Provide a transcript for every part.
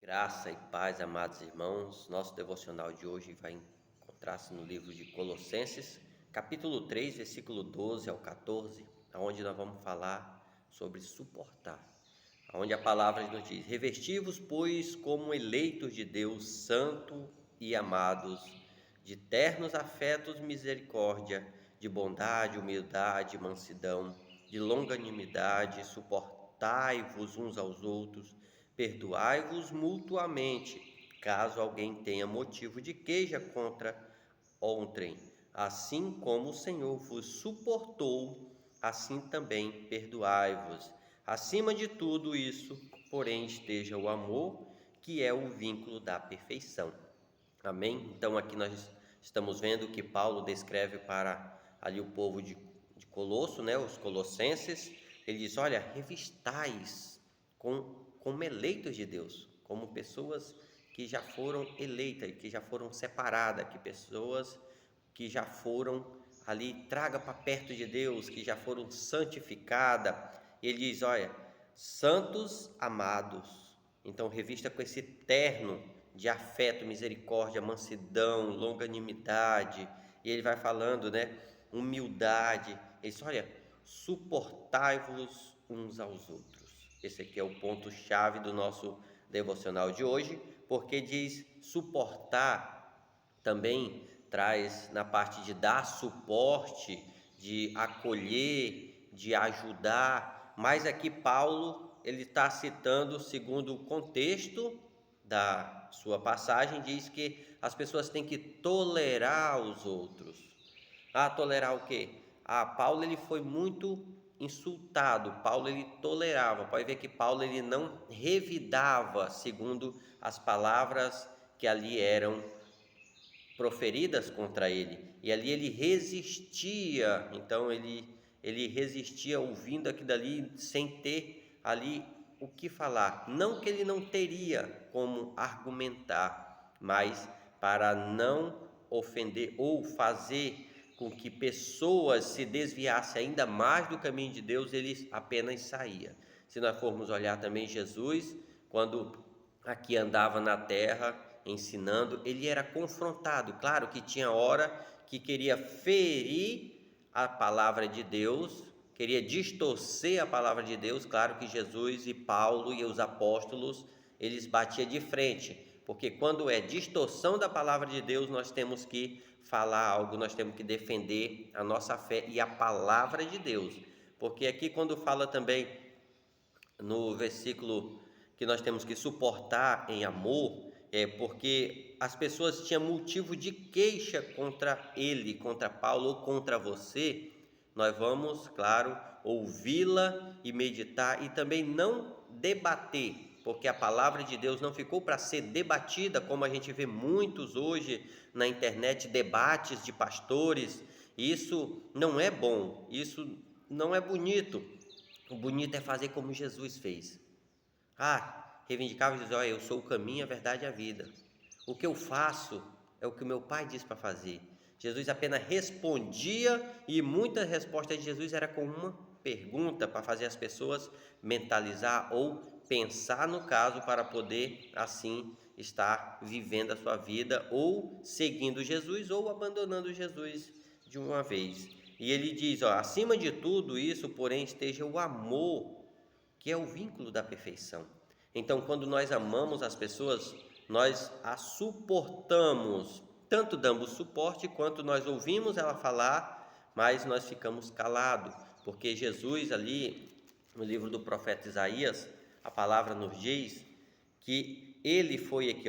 Graça e paz, amados irmãos. Nosso devocional de hoje vai encontrar-se no livro de Colossenses, capítulo 3, versículo 12 ao 14, onde nós vamos falar sobre suportar. Onde a palavra nos diz: revesti-vos, pois, como eleitos de Deus, santo e amados, de ternos afetos, misericórdia, de bondade, humildade, mansidão, de longanimidade, suportai-vos uns aos outros, perdoai-vos mutuamente, caso alguém tenha motivo de queixa contra outrem. Assim como o Senhor vos suportou, assim também perdoai-vos. Acima de tudo isso, porém, esteja o amor, que é o vínculo da perfeição. Amém? Então aqui nós estamos vendo que Paulo descreve para ali o povo de Colosso, né, os colossenses. Ele diz: olha, revistais como eleitos de Deus, como pessoas que já foram eleitas, que já foram separadas, que pessoas que já foram ali, traga para perto de Deus, que já foram santificadas. Ele diz: olha, santos amados. Então revista com esse terno de afeto, misericórdia, mansidão, longanimidade. E ele vai falando, né, humildade. Ele diz: olha, suportai-vos uns aos outros. Esse aqui é o ponto chave do nosso devocional de hoje, porque diz suportar também traz na parte de dar suporte, de acolher, de ajudar, mas aqui Paulo ele está citando segundo o contexto da sua passagem, diz que as pessoas têm que tolerar os outros. Tolerar o quê? Paulo ele foi muito insultado, Paulo ele tolerava, pode ver que Paulo ele não revidava segundo as palavras que ali eram proferidas contra ele, e ali ele resistia. Então ele resistia ouvindo aquilo dali sem ter ali o que falar, não que ele não teria como argumentar, mas para não ofender ou fazer com que pessoas se desviassem ainda mais do caminho de Deus, ele apenas saía. Se nós formos olhar também Jesus, quando aqui andava na terra ensinando, ele era confrontado. Claro que tinha hora que queria ferir a palavra de Deus, queria distorcer a palavra de Deus. Claro que Jesus e Paulo e os apóstolos, eles batiam de frente, porque quando é distorção da palavra de Deus, nós temos que falar algo, nós temos que defender a nossa fé e a palavra de Deus. Porque aqui quando fala também no versículo que nós temos que suportar em amor, porque as pessoas tinham motivo de queixa contra ele, contra Paulo ou contra você. Nós vamos, claro, ouvi-la e meditar e também não debater, porque a palavra de Deus não ficou para ser debatida, como a gente vê muitos hoje na internet, debates de pastores. Isso não é bom, isso não é bonito. O bonito é fazer como Jesus fez. Reivindicava e dizia: olha, eu sou o caminho, a verdade e a vida. O que eu faço é o que o meu Pai diz para fazer. Jesus apenas respondia, e muitas respostas de Jesus era com uma pergunta para fazer as pessoas mentalizar ou pensar no caso, para poder assim estar vivendo a sua vida ou seguindo Jesus ou abandonando Jesus de uma vez. E ele diz: acima de tudo isso, porém, esteja o amor, que é o vínculo da perfeição. Então, quando nós amamos as pessoas, nós as suportamos, tanto damos suporte quanto nós ouvimos ela falar, mas nós ficamos calados, porque Jesus ali no livro do profeta Isaías, a palavra nos diz que ele foi aqui,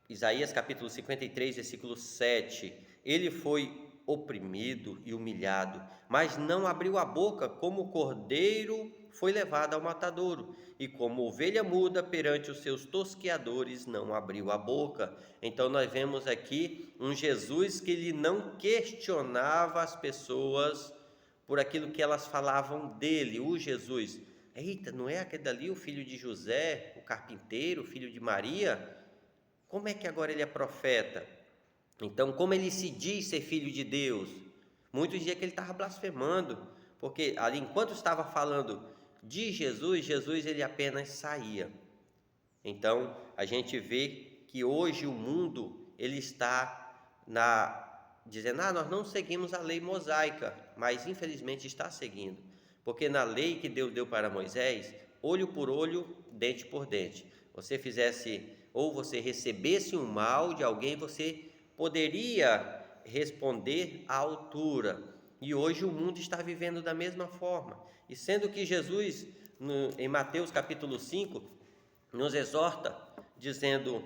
Isaías capítulo 53, versículo 7, ele foi oprimido e humilhado, mas não abriu a boca, como o cordeiro foi levado ao matadouro, e como ovelha muda perante os seus tosqueadores, não abriu a boca. Então nós vemos aqui um Jesus que ele não questionava as pessoas por aquilo que elas falavam dele. O Jesus: eita, não é aquele dali o filho de José, o carpinteiro, o filho de Maria? Como é que agora ele é profeta? Então, como ele se diz ser filho de Deus? Muitos diziam que ele estava blasfemando, porque ali, enquanto estava falando de Jesus, Jesus ele apenas saía. Então, a gente vê que hoje o mundo ele está dizendo, nós não seguimos a lei mosaica, mas infelizmente está seguindo, porque na lei que Deus deu para Moisés, olho por olho, dente por dente, você fizesse ou você recebesse um mal de alguém, você poderia responder à altura. E hoje o mundo está vivendo da mesma forma. E sendo que Jesus, em Mateus capítulo 5, nos exorta, dizendo: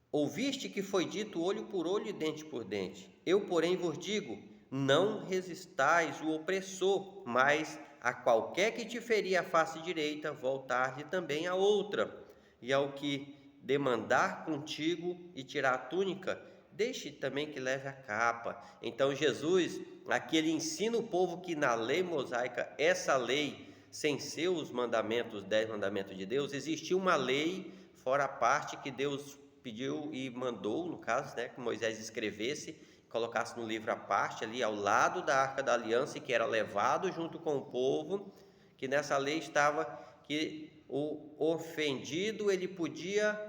ouviste que foi dito olho por olho e dente por dente. Eu, porém, vos digo, não resistais o opressor, mas a qualquer que te ferir a face direita, voltar-lhe também a outra. E ao que demandar contigo e tirar a túnica, deixe também que leve a capa. Então Jesus, aqui ele ensina o povo que na lei mosaica, essa lei, sem ser os mandamentos, os 10 mandamentos de Deus, existia uma lei fora a parte que Deus pediu e mandou, no caso, que Moisés escrevesse, colocasse no livro à parte, ali ao lado da Arca da Aliança, e que era levado junto com o povo, que nessa lei estava que o ofendido, ele podia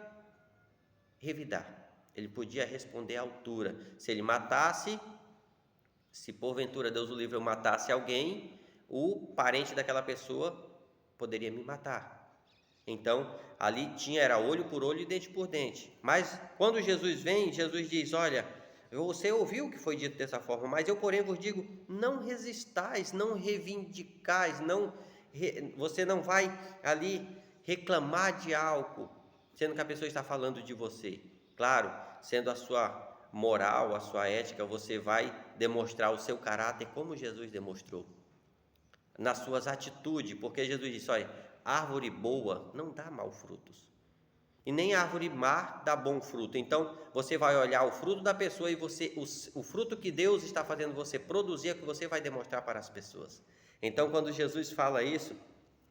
revidar, ele podia responder à altura. Se ele matasse, se porventura Deus o livre, eu matasse alguém, o parente daquela pessoa poderia me matar. Então, ali era olho por olho e dente por dente. Mas quando Jesus vem, Jesus diz: olha, você ouviu que foi dito dessa forma, mas eu, porém, vos digo, não resistais, não reivindicais, você não vai ali reclamar de algo, sendo que a pessoa está falando de você. Claro, sendo a sua moral, a sua ética, você vai demonstrar o seu caráter como Jesus demonstrou, nas suas atitudes, porque Jesus disse: olha, árvore boa não dá maus frutos, e nem árvore má dá bom fruto. Então, você vai olhar o fruto da pessoa e o fruto que Deus está fazendo você produzir é que você vai demonstrar para as pessoas. Então, quando Jesus fala isso,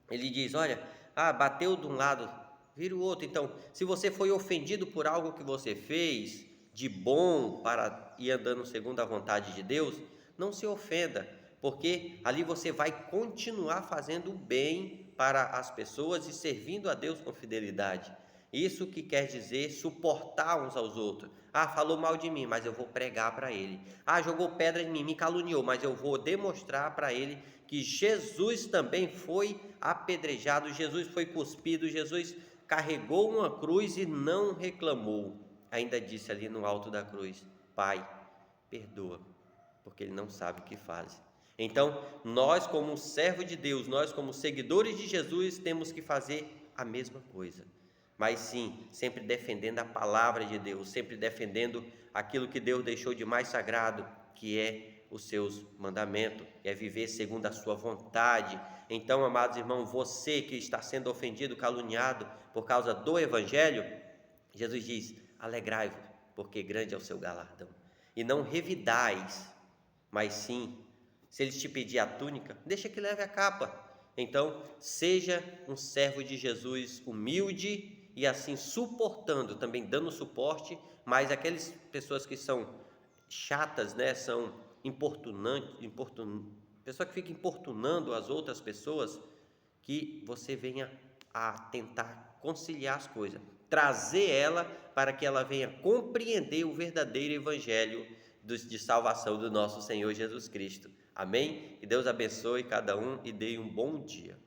ele diz: olha, bateu de um lado, vira o outro. Então, se você foi ofendido por algo que você fez de bom para ir andando segundo a vontade de Deus, não se ofenda, porque ali você vai continuar fazendo o bem para as pessoas e servindo a Deus com fidelidade. Isso que quer dizer suportar uns aos outros. Falou mal de mim, mas eu vou pregar para ele. Jogou pedra em mim, me caluniou, mas eu vou demonstrar para ele que Jesus também foi apedrejado, Jesus foi cuspido, Jesus carregou uma cruz e não reclamou. Ainda disse ali no alto da cruz: Pai, perdoa, porque ele não sabe o que faz. Então, nós como servo de Deus, nós como seguidores de Jesus, temos que fazer a mesma coisa. Mas sim, sempre defendendo a palavra de Deus, sempre defendendo aquilo que Deus deixou de mais sagrado, que é os seus mandamentos, que é viver segundo a sua vontade. Então, amados irmãos, você que está sendo ofendido, caluniado por causa do Evangelho, Jesus diz: alegrai-vos, porque grande é o seu galardão. E não revidais, mas sim, se eles te pedir a túnica, deixa que leve a capa. Então, seja um servo de Jesus humilde e assim suportando, também dando suporte, mas aquelas pessoas que são chatas, são importunantes, pessoa que fica importunando as outras pessoas, que você venha a tentar conciliar as coisas, trazer ela para que ela venha compreender o verdadeiro evangelho de salvação do nosso Senhor Jesus Cristo. Amém? Que Deus abençoe cada um e dê um bom dia.